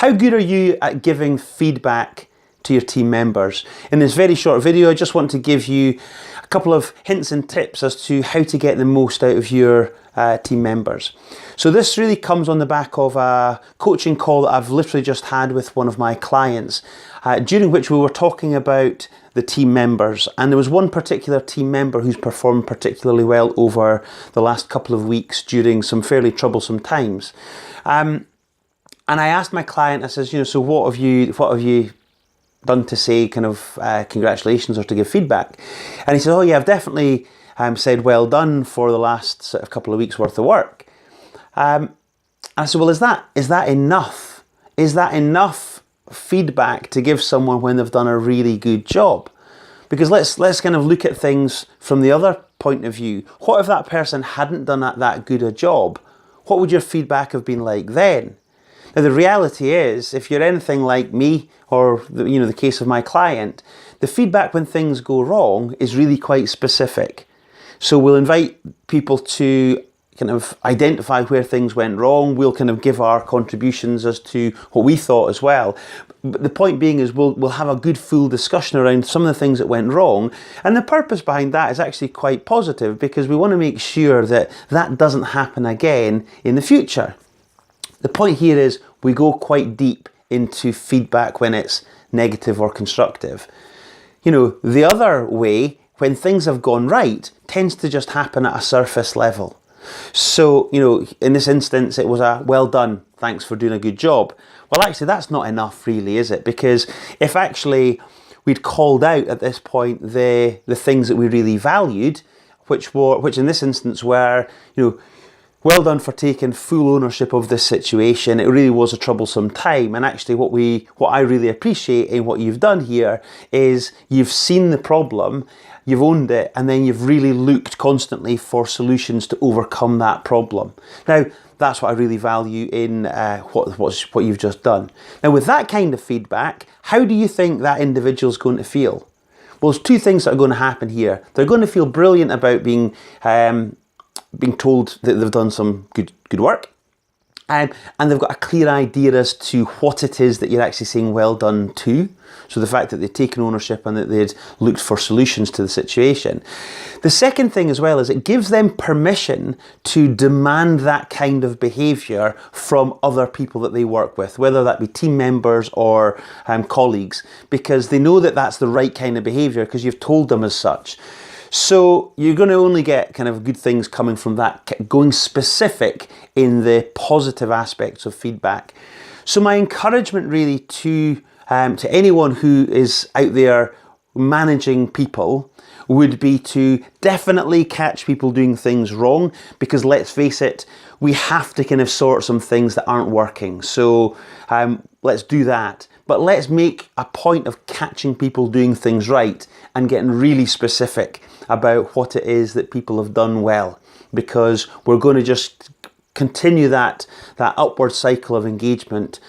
How good are you at giving feedback to your team members? In this very short video, I just want to give you a couple of hints and tips as to how to get the most out of your team members. So this really comes on the back of a coaching call that I've literally just had with one of my clients, during which we were talking about the team members, and there was one particular team member who's performed particularly well over the last couple of weeks during some fairly troublesome times. And I asked my client, I says, so what have you done to say kind of congratulations or to give feedback? And he said, oh yeah, I've definitely said well done for the last sort of couple of weeks worth of work. And I said, well, is that enough? Is that enough feedback to give someone when they've done a really good job? Because let's kind of look at things from the other point of view. What if that person hadn't done that good a job? What would your feedback have been like then? Now, the reality is, if you're anything like me or the case of my client, the feedback when things go wrong is really quite specific. So we'll invite people to kind of identify where things went wrong. We'll kind of give our contributions as to what we thought as well. But the point being is we'll have a good full discussion around some of the things that went wrong. And the purpose behind that is actually quite positive, because we want to make sure that that doesn't happen again in the future. The point here is we go quite deep into feedback when it's negative or constructive. The other way, when things have gone right, tends to just happen at a surface level. So, in this instance, it was a well done, thanks for doing a good job. Well, actually, that's not enough really, is it? Because if actually we'd called out at this point the things that we really valued, which in this instance were, well done for taking full ownership of this situation. It really was a troublesome time. And actually what I really appreciate in what you've done here is you've seen the problem, you've owned it, and then you've really looked constantly for solutions to overcome that problem. Now, that's what I really value in what you've just done. Now, with that kind of feedback, how do you think that individual's going to feel? Well, there's two things that are going to happen here. They're going to feel brilliant about being told that they've done some good work, and they've got a clear idea as to what it is that you're actually saying well done to. So the fact that they've taken ownership and that they'd looked for solutions to the situation. The second thing as well is it gives them permission to demand that kind of behaviour from other people that they work with, whether that be team members or colleagues, because they know that that's the right kind of behaviour because you've told them as such. So you're going to only get kind of good things coming from that, going specific in the positive aspects of feedback. So my encouragement really to anyone who is out there managing people would be to definitely catch people doing things wrong, because let's face it, we have to kind of sort some things that aren't working. So let's do that. But let's make a point of catching people doing things right and getting really specific about what it is that people have done well, because we're going to just continue that upward cycle of engagement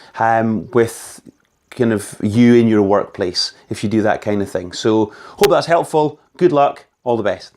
with kind of you in your workplace if you do that kind of thing. So hope that's helpful. Good luck. All the best.